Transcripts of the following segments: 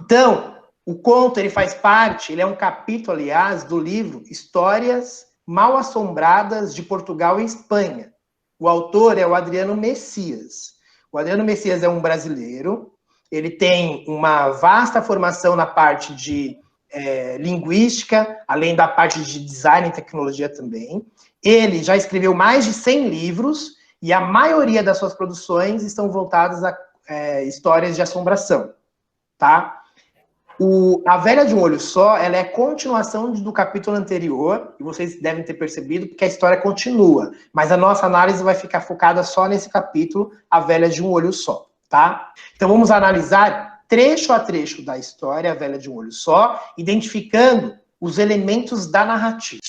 Então, o conto, ele faz parte, ele é um capítulo, aliás, do livro Histórias Mal-Assombradas de Portugal e Espanha. O autor é o Adriano Messias. O Adriano Messias é um brasileiro, ele tem uma vasta formação na parte de linguística, além da parte de design e tecnologia também. Ele já escreveu mais de 100 livros e a maioria das suas produções estão voltadas a histórias de assombração, tá? A Velha de um Olho Só, ela é continuação do capítulo anterior, e vocês devem ter percebido, porque a história continua. Mas a nossa análise vai ficar focada só nesse capítulo, A Velha de um Olho Só, tá? Então vamos analisar trecho a trecho da história, A Velha de um Olho Só, identificando os elementos da narrativa.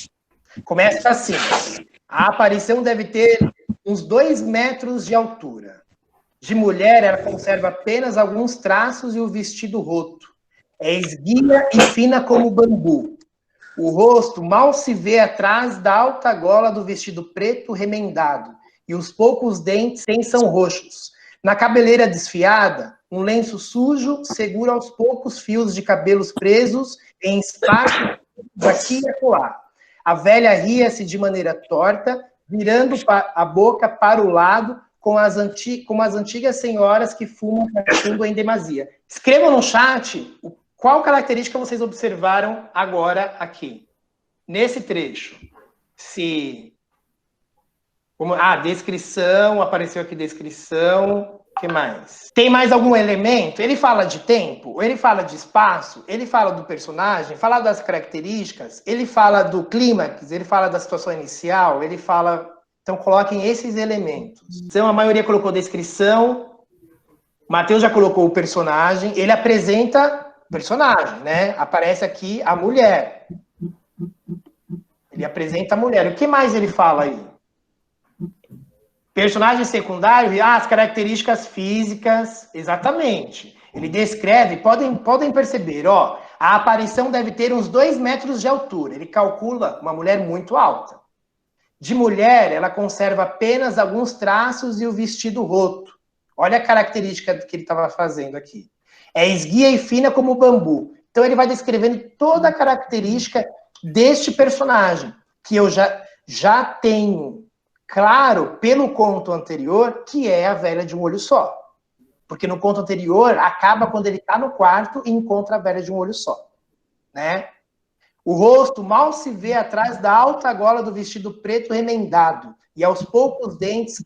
Começa assim: a aparição deve ter uns 2 metros de altura. De mulher, ela conserva apenas alguns traços e o vestido roto. É esguia e fina como bambu. O rosto mal se vê atrás da alta gola do vestido preto remendado, e os poucos dentes são roxos. Na cabeleira desfiada, um lenço sujo segura aos poucos fios de cabelos presos em espaços daqui e acolá. A velha ria-se de maneira torta, virando a boca para o lado, como as antigas senhoras que fumam cachimbo em demasia. Escrevam no chat qual característica vocês observaram agora aqui, nesse trecho. Descrição, apareceu aqui descrição, o que mais? Tem mais algum elemento? Ele fala de tempo, ele fala de espaço, ele fala do personagem, fala das características, ele fala do clímax, ele fala da situação inicial, ele fala... Então, coloquem esses elementos. Então, a maioria colocou descrição, o Matheus já colocou o personagem, ele apresenta o personagem, né? Aparece aqui a mulher. Ele apresenta a mulher. O que mais ele fala aí? Personagem secundário, as características físicas, exatamente. Ele descreve, podem perceber, ó, a aparição deve ter uns 2 metros de altura. Ele calcula uma mulher muito alta. De mulher, ela conserva apenas alguns traços e o vestido roto. Olha a característica que ele estava fazendo aqui. É esguia e fina como bambu. Então ele vai descrevendo toda a característica deste personagem, que eu já tenho claro pelo conto anterior que é a Velha de um Olho Só. Porque no conto anterior acaba quando ele está no quarto e encontra a Velha de um Olho Só, né? O rosto mal se vê atrás da alta gola do vestido preto remendado, e aos poucos dentes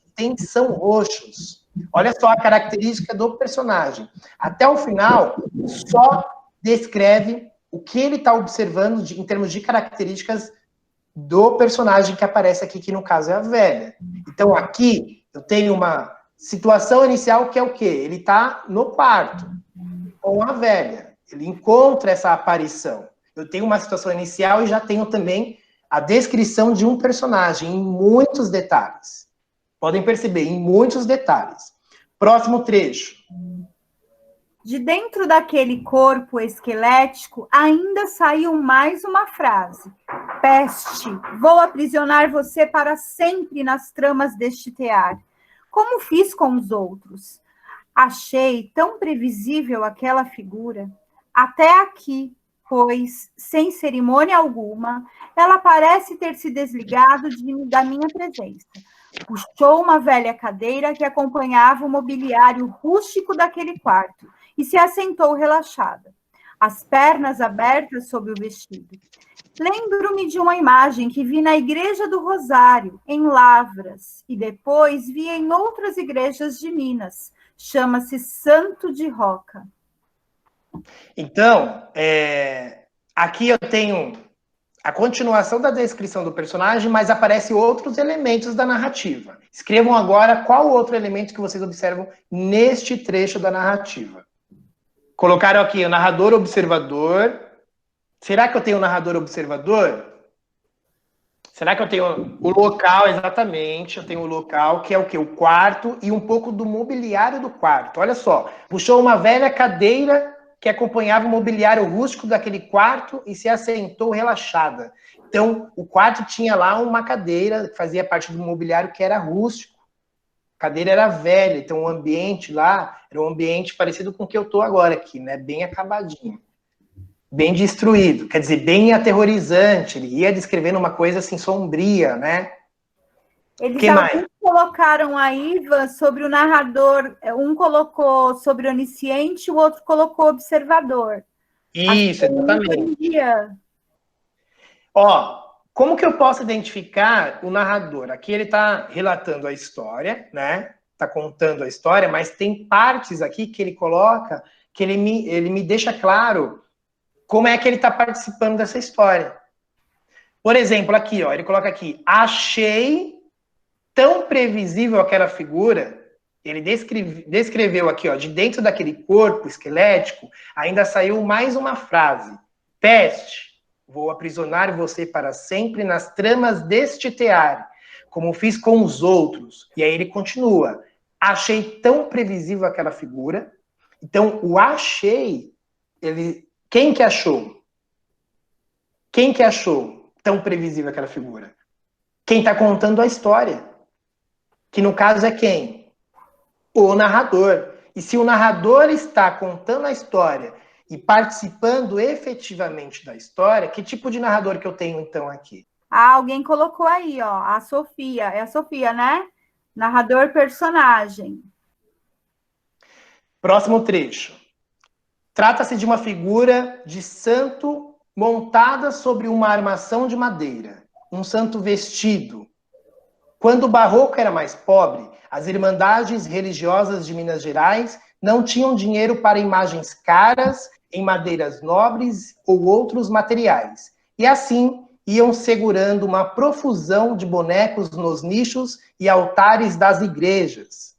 são roxos. Olha só a característica do personagem. Até o final, só descreve o que ele está observando em termos de características do personagem que aparece aqui, que no caso é a velha. Então aqui eu tenho uma situação inicial que é o quê? Ele está no quarto com a velha. Ele encontra essa aparição. Eu tenho uma situação inicial e já tenho também a descrição de um personagem em muitos detalhes. Podem perceber, em muitos detalhes. Próximo trecho. De dentro daquele corpo esquelético ainda saiu mais uma frase. Peste, vou aprisionar você para sempre nas tramas deste tear. Como fiz com os outros. Achei tão previsível aquela figura. Até aqui, pois, sem cerimônia alguma, ela parece ter se desligado da minha presença. Puxou uma velha cadeira que acompanhava o mobiliário rústico daquele quarto e se assentou relaxada, as pernas abertas sob o vestido. Lembro-me de uma imagem que vi na Igreja do Rosário, em Lavras, e depois vi em outras igrejas de Minas. Chama-se Santo de Roca. Então, aqui eu tenho a continuação da descrição do personagem, mas aparecem outros elementos da narrativa. Escrevam agora qual outro elemento que vocês observam neste trecho da narrativa. Colocaram aqui o narrador observador. Será que eu tenho o narrador observador? Será que eu tenho o local, exatamente? Eu tenho o local, que é o quê? O quarto e um pouco do mobiliário do quarto. Olha só, puxou uma velha cadeira que acompanhava o mobiliário rústico daquele quarto e se assentou relaxada. Então, o quarto tinha lá uma cadeira que fazia parte do mobiliário que era rústico. cadeira era velha, então o ambiente lá era um ambiente parecido com o que eu tô agora aqui, né? Bem acabadinho, bem destruído, quer dizer, bem aterrorizante. Ele ia descrevendo uma coisa assim sombria, né? Eles Que mais? colocaram aí, Ivan, sobre o narrador. Um colocou sobre onisciente, o outro colocou observador. Isso, exatamente. Dia. Ó, como que eu posso identificar o narrador? Aqui ele está relatando a história, né? Está contando a história, mas tem partes aqui que ele coloca que ele me deixa claro como é que ele está participando dessa história. Por exemplo, aqui, ó, ele coloca aqui: achei tão previsível aquela figura. Ele descreveu aqui, ó, de dentro daquele corpo esquelético, ainda saiu mais uma frase: peste. Vou aprisionar você para sempre nas tramas deste tear, como fiz com os outros. E aí ele continua. Achei tão previsível aquela figura. Então, o achei, quem que achou? Quem que achou tão previsível aquela figura? Quem está contando a história. Que no caso é quem? O narrador. E se o narrador está contando a história e participando efetivamente da história, que tipo de narrador que eu tenho então aqui? Alguém colocou aí, ó, a Sofia. É a Sofia, né? Narrador personagem. Próximo trecho. Trata-se de uma figura de santo montada sobre uma armação de madeira. Um santo vestido. Quando o barroco era mais pobre, as irmandades religiosas de Minas Gerais não tinham dinheiro para imagens caras em madeiras nobres ou outros materiais. E assim iam segurando uma profusão de bonecos nos nichos e altares das igrejas.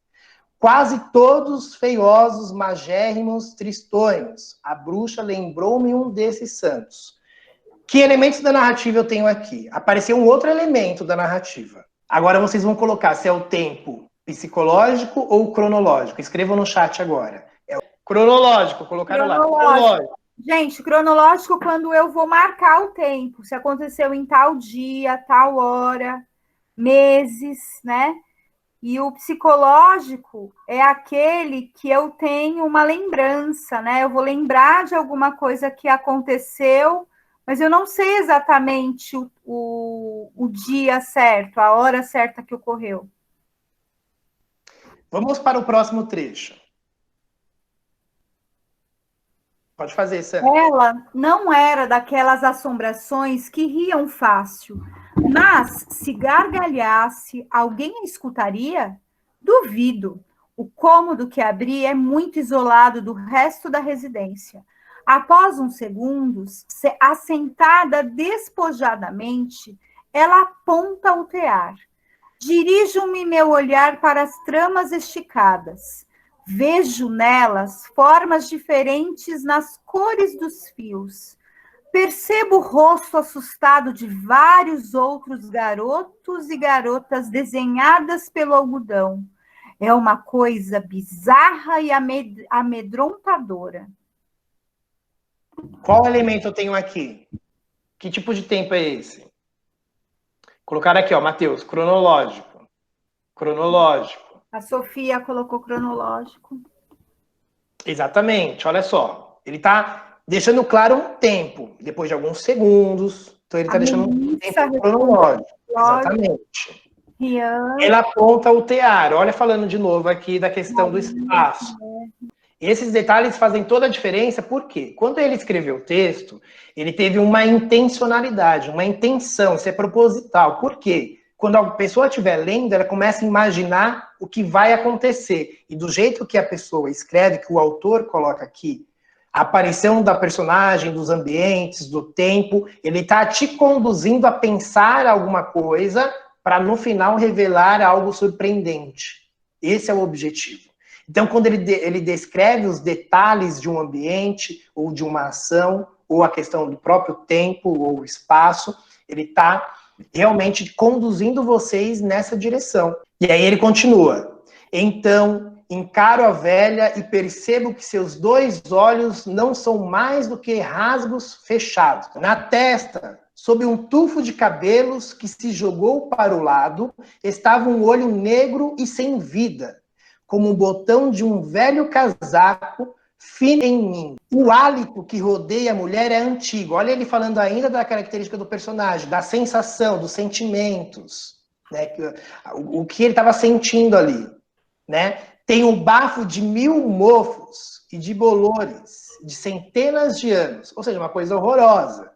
Quase todos feiosos, magérrimos, tristonhos. A bruxa lembrou-me um desses santos. Que elementos da narrativa eu tenho aqui? Apareceu um outro elemento da narrativa. Agora vocês vão colocar se é o tempo psicológico ou cronológico. Escrevam no chat agora. É o cronológico, colocaram lá. Cronológico. Gente, cronológico quando eu vou marcar o tempo. Se aconteceu em tal dia, tal hora, meses, né? E o psicológico é aquele que eu tenho uma lembrança, né? Eu vou lembrar de alguma coisa que aconteceu, mas eu não sei exatamente o dia certo, a hora certa que ocorreu. Vamos para o próximo trecho. Pode fazer, Sam. Ela não era daquelas assombrações que riam fácil, mas se gargalhasse, alguém a escutaria? Duvido. O cômodo que abri é muito isolado do resto da residência. Após uns segundos, assentada despojadamente, ela aponta ao tear. Dirijo-me meu olhar para as tramas esticadas. Vejo nelas formas diferentes nas cores dos fios. Percebo o rosto assustado de vários outros garotos e garotas desenhadas pelo algodão. É uma coisa bizarra e amedrontadora. Qual elemento eu tenho aqui? Que tipo de tempo é esse? Colocaram aqui, ó, Matheus, cronológico. Cronológico. A Sofia colocou cronológico. Exatamente, olha só. Ele está deixando claro um tempo, depois de alguns segundos. Então ele está deixando um tempo cronológico. Exatamente. Ela aponta o tear. Olha, falando de novo aqui da questão do espaço. Esses detalhes fazem toda a diferença, porque quando ele escreveu o texto, ele teve uma intencionalidade, uma intenção, isso é proposital. Por quê? Quando a pessoa estiver lendo, ela começa a imaginar o que vai acontecer. E do jeito que a pessoa escreve, que o autor coloca aqui, a aparição da personagem, dos ambientes, do tempo, ele está te conduzindo a pensar alguma coisa para no final revelar algo surpreendente. Esse é o objetivo. Então, quando ele descreve os detalhes de um ambiente, ou de uma ação, ou a questão do próprio tempo, ou espaço, ele está realmente conduzindo vocês nessa direção. E aí ele continua. Então, encaro a velha e percebo que seus dois olhos não são mais do que rasgos fechados. Na testa sob um tufo de cabelos que se jogou para o lado, estava um olho negro e sem vida, como o botão de um velho casaco fino em mim. O hálito que rodeia a mulher é antigo. Olha ele falando ainda da característica do personagem, da sensação, dos sentimentos, né? O que ele estava sentindo ali, né? Tem um bafo de 1000 mofos e de bolores de centenas de anos, ou seja, uma coisa horrorosa.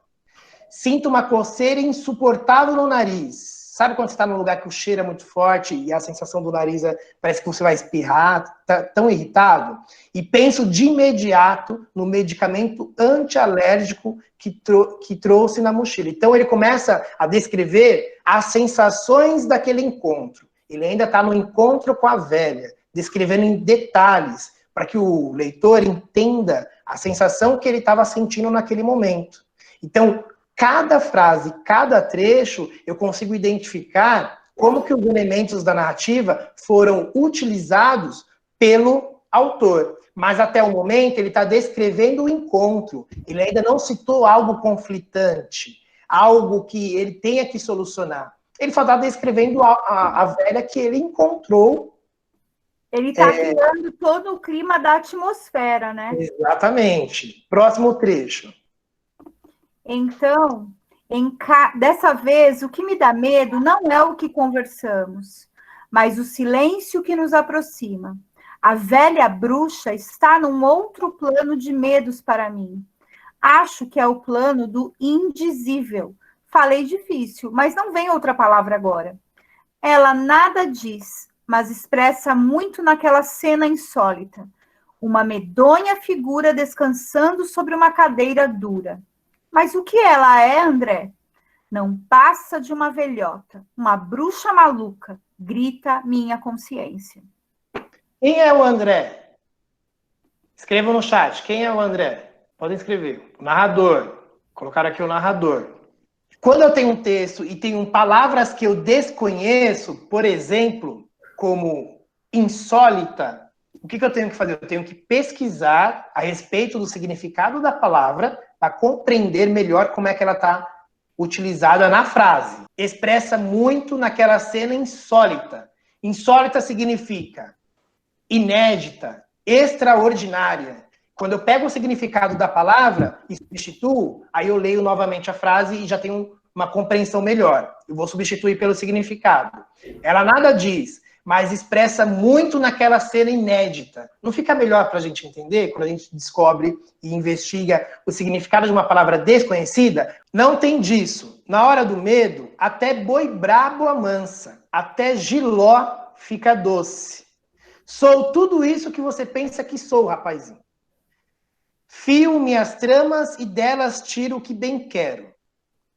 Sinto uma coceira insuportável no nariz. Sabe quando você está num lugar que o cheiro é muito forte e a sensação do nariz parece que você vai espirrar, tá tão irritado? E penso de imediato no medicamento antialérgico que trouxe na mochila. Então ele começa a descrever as sensações daquele encontro. Ele ainda está no encontro com a velha, descrevendo em detalhes, para que o leitor entenda a sensação que ele estava sentindo naquele momento. Então, cada frase, cada trecho, eu consigo identificar como que os elementos da narrativa foram utilizados pelo autor. Mas até o momento ele está descrevendo o encontro. Ele ainda não citou algo conflitante, algo que ele tenha que solucionar. Ele só está descrevendo a velha que ele encontrou. Ele está criando todo o clima da atmosfera, né? Exatamente. Próximo trecho. Então, dessa vez, o que me dá medo não é o que conversamos, mas o silêncio que nos aproxima. A velha bruxa está num outro plano de medos para mim. Acho que é o plano do indizível. Falei difícil, mas não vem outra palavra agora. Ela nada diz, mas expressa muito naquela cena insólita. Uma medonha figura descansando sobre uma cadeira dura. Mas o que ela é, André? Não passa de uma velhota, uma bruxa maluca, grita minha consciência. Quem é o André? Escrevam no chat, quem é o André? Podem escrever. O narrador. Colocar aqui o narrador. Quando eu tenho um texto e tenho palavras que eu desconheço, por exemplo, como insólita, o que eu tenho que fazer? Eu tenho que pesquisar a respeito do significado da palavra para compreender melhor como é que ela está utilizada na frase. Expressa muito naquela cena insólita. Insólita significa inédita, extraordinária. Quando eu pego o significado da palavra e substituo, aí eu leio novamente a frase e já tenho uma compreensão melhor. Eu vou substituir pelo significado. Ela nada diz, mas expressa muito naquela cena inédita. Não fica melhor para a gente entender, quando a gente descobre e investiga o significado de uma palavra desconhecida? Não tem disso. Na hora do medo, até boi brabo amansa, até giló fica doce. Sou tudo isso que você pensa que sou, rapazinho. Fio minhas tramas e delas tiro o que bem quero.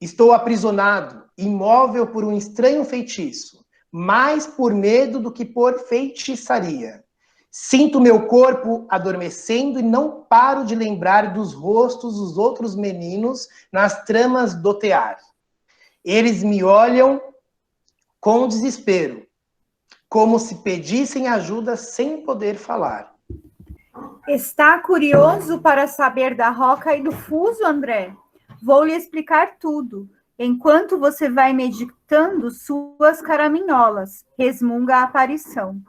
Estou aprisionado, imóvel por um estranho feitiço, mais por medo do que por feitiçaria. Sinto meu corpo adormecendo e não paro de lembrar dos rostos dos outros meninos nas tramas do tear. Eles me olham com desespero, como se pedissem ajuda sem poder falar. Está curioso para saber da roca e do fuso, André? Vou lhe explicar tudo, enquanto você vai meditando suas caraminholas, resmunga a aparição.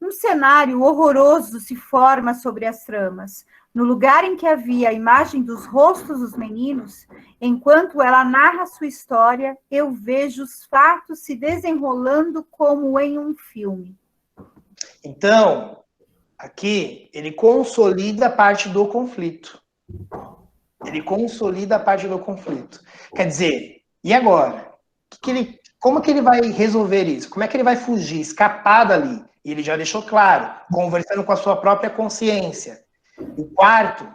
Um cenário horroroso se forma sobre as tramas. No lugar em que havia a imagem dos rostos dos meninos, enquanto ela narra sua história, eu vejo os fatos se desenrolando como em um filme. Então, aqui, ele consolida a parte do conflito. Ele consolida a parte do conflito. Quer dizer, e agora? Como que ele vai resolver isso? Como é que ele vai fugir, escapar dali? E ele já deixou claro, conversando com a sua própria consciência. O quarto,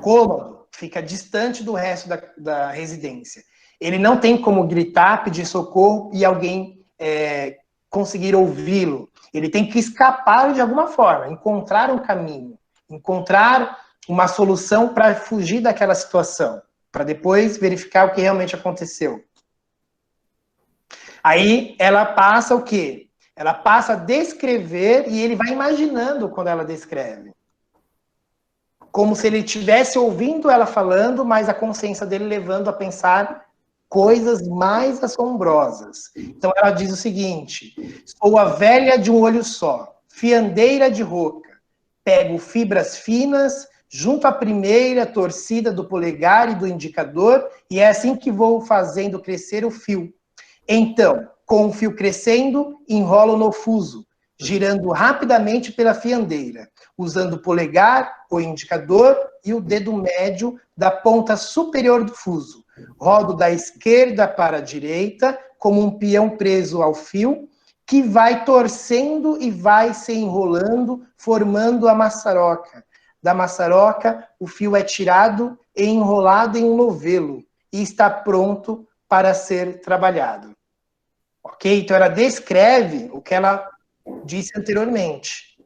cômodo, fica distante do resto da residência. Ele não tem como gritar, pedir socorro e alguém conseguir ouvi-lo. Ele tem que escapar de alguma forma, encontrar um caminho, encontrar uma solução para fugir daquela situação, para depois verificar o que realmente aconteceu. Aí ela passa o quê? Ela passa a descrever e ele vai imaginando quando ela descreve. Como se ele estivesse ouvindo ela falando, mas a consciência dele levando a pensar coisas mais assombrosas. Então ela diz o seguinte: sou a velha de um olho só, fiandeira de roca. Pego fibras finas, junto à primeira torcida do polegar e do indicador, e é assim que vou fazendo crescer o fio. Então, com o fio crescendo, enrolo no fuso, girando rapidamente pela fiandeira, usando o polegar, o indicador e o dedo médio da ponta superior do fuso. Rodo da esquerda para a direita, como um peão preso ao fio, que vai torcendo e vai se enrolando, formando a maçaroca. Da maçaroca, o fio é tirado e enrolado em um novelo, e está pronto para ser trabalhado. Ok? Então, ela descreve o que ela disse anteriormente.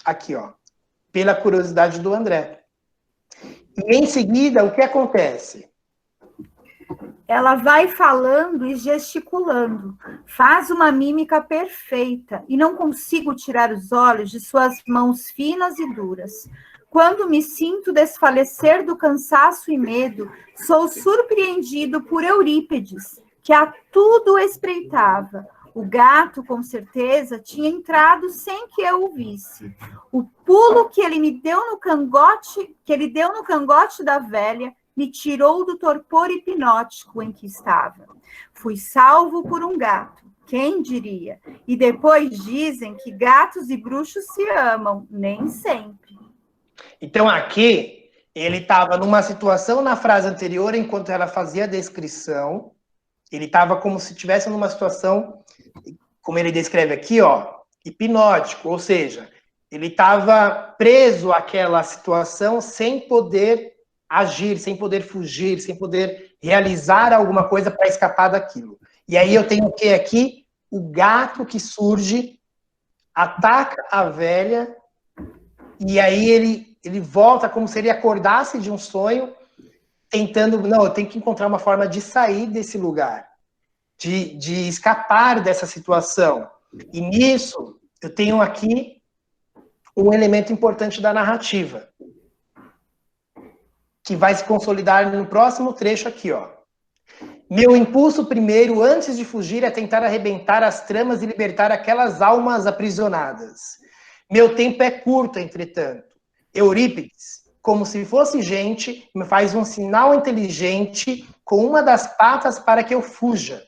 Aqui, ó. Pela curiosidade do André. E, em seguida, o que acontece? Ela vai falando e gesticulando, faz uma mímica perfeita e não consigo tirar os olhos de suas mãos finas e duras. Quando me sinto desfalecer do cansaço e medo, sou surpreendido por Eurípides, que a tudo espreitava. O gato, com certeza, tinha entrado sem que eu o visse. O pulo que ele me deu no cangote, da velha, me tirou do torpor hipnótico em que estava. Fui salvo por um gato, quem diria? E depois dizem que gatos e bruxos se amam, nem sempre. Então, aqui, ele estava numa situação na frase anterior, enquanto ela fazia a descrição, ele estava como se estivesse numa situação, como ele descreve aqui, ó, hipnótico, ou seja, ele estava preso àquela situação sem poder agir, sem poder fugir, sem poder realizar alguma coisa para escapar daquilo. E aí eu tenho o que aqui? O gato que surge, ataca a velha, e aí ele volta como se ele acordasse de um sonho, tentando, não, eu tenho que encontrar uma forma de sair desse lugar, de escapar dessa situação. E nisso, eu tenho aqui um elemento importante da narrativa, que vai se consolidar no próximo trecho aqui, ó. Meu impulso primeiro, antes de fugir, é tentar arrebentar as tramas e libertar aquelas almas aprisionadas. Meu tempo é curto, entretanto. Eurípides, como se fosse gente, me faz um sinal inteligente com uma das patas para que eu fuja,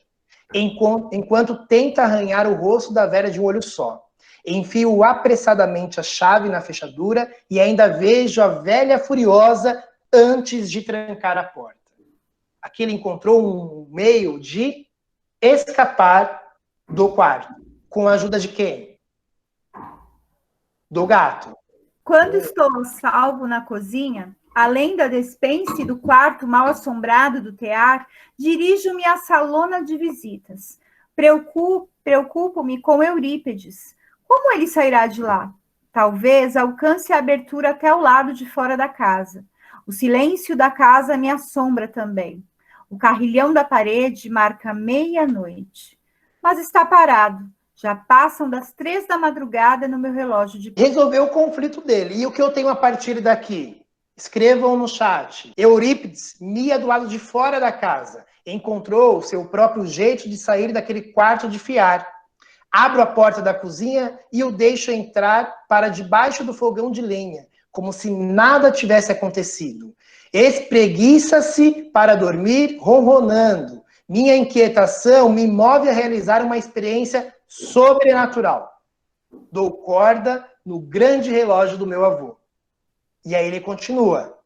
enquanto tenta arranhar o rosto da velha de um olho só. Enfio apressadamente a chave na fechadura e ainda vejo a velha furiosa antes de trancar a porta. Aqui ele encontrou um meio de escapar do quarto. Com a ajuda de quem? Do gato. Quando estou salvo na cozinha, além da despensa e do quarto mal assombrado do tear, dirijo-me à salona de visitas. Preocupo-me com Eurípides. Como ele sairá de lá? Talvez alcance a abertura até o lado de fora da casa. O silêncio da casa me assombra também. O carrilhão da parede marca meia-noite. Mas está parado. Já passam das 3 da madrugada no meu relógio de... Resolveu o conflito dele. E o que eu tenho a partir daqui? Escrevam no chat. Eurípides mia do lado de fora da casa. Encontrou o seu próprio jeito de sair daquele quarto de fiar. Abro a porta da cozinha e o deixo entrar para debaixo do fogão de lenha, como se nada tivesse acontecido. Espreguiça-se para dormir, ronronando. Minha inquietação me move a realizar uma experiência sobrenatural. Dou corda no grande relógio do meu avô. E aí ele continua.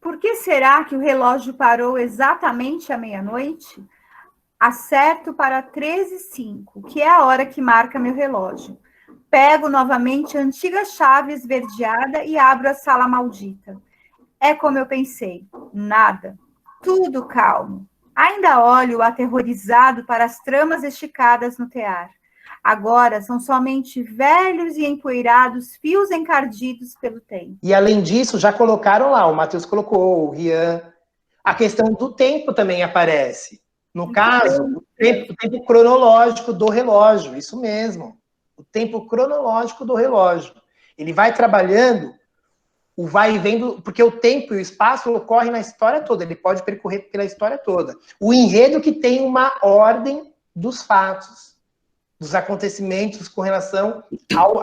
Por que será que o relógio parou exatamente à meia-noite? Acerto para 13h05, que é a hora que marca meu relógio. Pego novamente a antiga chave esverdeada e abro a sala maldita. É como eu pensei. Nada. Tudo calmo. Ainda olho aterrorizado para as tramas esticadas no tear. Agora são somente velhos e empoeirados fios encardidos pelo tempo. E além disso, já colocaram lá, o Matheus colocou, o Rian. A questão do tempo também aparece. No caso, o tempo cronológico do relógio, isso mesmo. O tempo cronológico do relógio. Ele vai trabalhando o vai e vem, porque o tempo e o espaço ocorrem na história toda, ele pode percorrer pela história toda. O enredo que tem uma ordem dos fatos, dos acontecimentos com relação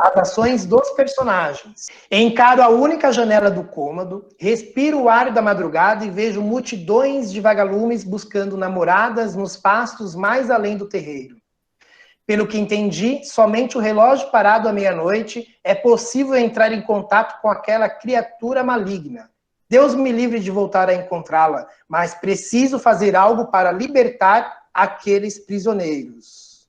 às ações dos personagens. Encaro a única janela do cômodo, respiro o ar da madrugada e vejo multidões de vagalumes buscando namoradas nos pastos mais além do terreiro. Pelo que entendi, somente o relógio parado à meia-noite é possível entrar em contato com aquela criatura maligna. Deus me livre de voltar a encontrá-la, mas preciso fazer algo para libertar aqueles prisioneiros.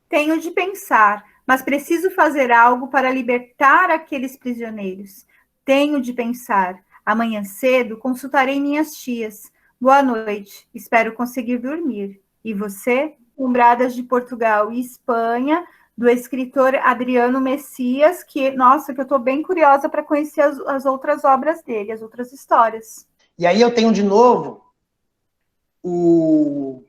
Tenho de pensar, mas preciso fazer algo para libertar aqueles prisioneiros. Tenho de pensar. Amanhã cedo consultarei minhas tias. Boa noite. Espero conseguir dormir. E você? Umbradas de Portugal e Espanha, do escritor Adriano Messias, que, nossa, que eu estou bem curiosa para conhecer as outras obras dele, as outras histórias. E aí eu tenho de novo o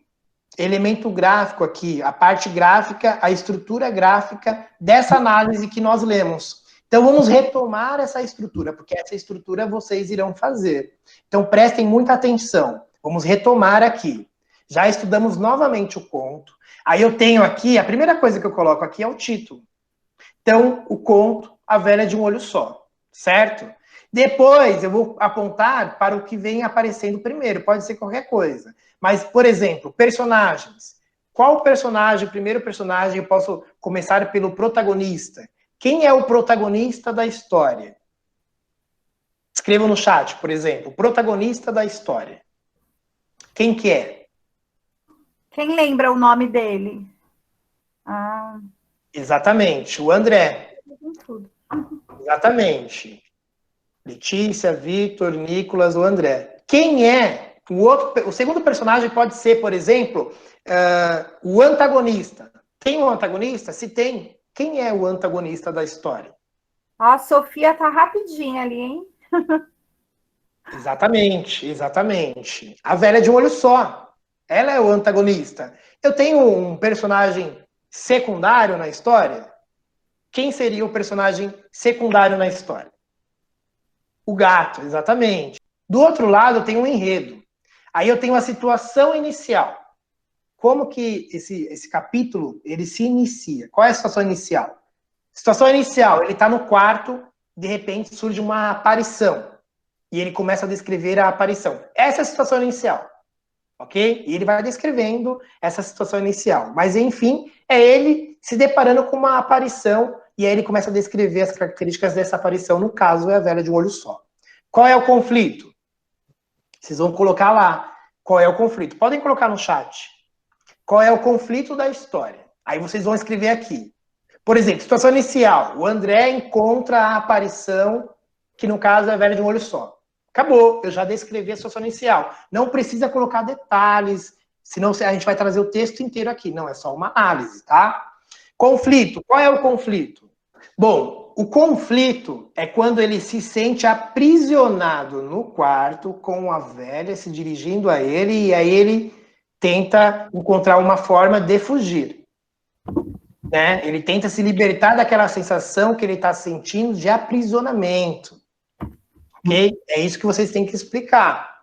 elemento gráfico aqui, a parte gráfica, a estrutura gráfica dessa análise que nós lemos. Então vamos retomar essa estrutura, porque essa estrutura vocês irão fazer. Então prestem muita atenção. Vamos retomar aqui. Já estudamos novamente o conto. Aí eu tenho aqui, a primeira coisa que eu coloco aqui é o título. Então, o conto, A Velha de um Olho Só, certo? Depois eu vou apontar para o que vem aparecendo primeiro, pode ser qualquer coisa. Mas, por exemplo, personagens. Qual personagem, primeiro personagem, eu posso começar pelo protagonista? Quem é o protagonista da história? Escrevam no chat, por exemplo, protagonista da história. Quem que é? Quem lembra o nome dele? Exatamente, o André. Exatamente. Letícia, Vitor, Nicolas, o André. Quem é o segundo personagem? Pode ser, por exemplo, o antagonista. Tem um antagonista? Se tem, quem é o antagonista da história? A Sofia tá rapidinha ali, hein? Exatamente, exatamente. A Velha de um Olho Só. Ela é o antagonista. Eu tenho um personagem secundário na história? Quem seria o personagem secundário na história? O gato, exatamente. Do outro lado, eu tenho um enredo. Aí eu tenho a situação inicial. Como que esse capítulo, ele se inicia? Qual é a situação inicial? Situação inicial, ele está no quarto, de repente surge uma aparição. E ele começa a descrever a aparição. Essa é a situação inicial. Ok? E ele vai descrevendo essa situação inicial. Mas, enfim, é ele se deparando com uma aparição e aí ele começa a descrever as características dessa aparição. No caso, é a Velha de um Olho Só. Qual é o conflito? Vocês vão colocar lá. Qual é o conflito? Podem colocar no chat. Qual é o conflito da história? Aí vocês vão escrever aqui. Por exemplo, situação inicial. O André encontra a aparição, que no caso é a Velha de um Olho Só. Acabou, eu já descrevi a situação inicial. Não precisa colocar detalhes, senão a gente vai trazer o texto inteiro aqui. Não, é só uma análise, tá? Conflito, qual é o conflito? Bom, o conflito é quando ele se sente aprisionado no quarto com a velha se dirigindo a ele e aí ele tenta encontrar uma forma de fugir. Né? Ele tenta se libertar daquela sensação que ele está sentindo de aprisionamento. Ok? É isso que vocês têm que explicar,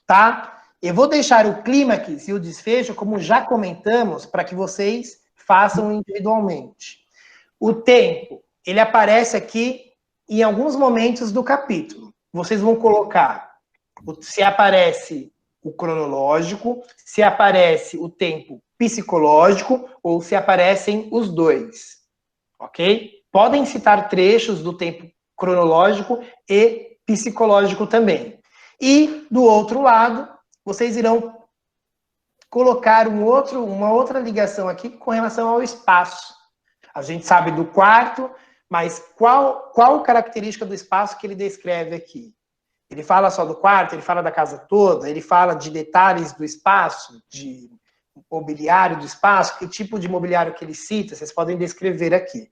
tá? Eu vou deixar o clímax e o desfecho, como já comentamos, para que vocês façam individualmente. O tempo, ele aparece aqui em alguns momentos do capítulo. Vocês vão colocar se aparece o cronológico, se aparece o tempo psicológico ou se aparecem os dois, ok? Podem citar trechos do tempo cronológico e psicológico também. E, do outro lado, vocês irão colocar uma outra ligação aqui com relação ao espaço. A gente sabe do quarto, mas qual característica do espaço que ele descreve aqui? Ele fala só do quarto, ele fala da casa toda, ele fala de detalhes do espaço, de mobiliário do espaço, que tipo de mobiliário que ele cita, vocês podem descrever aqui.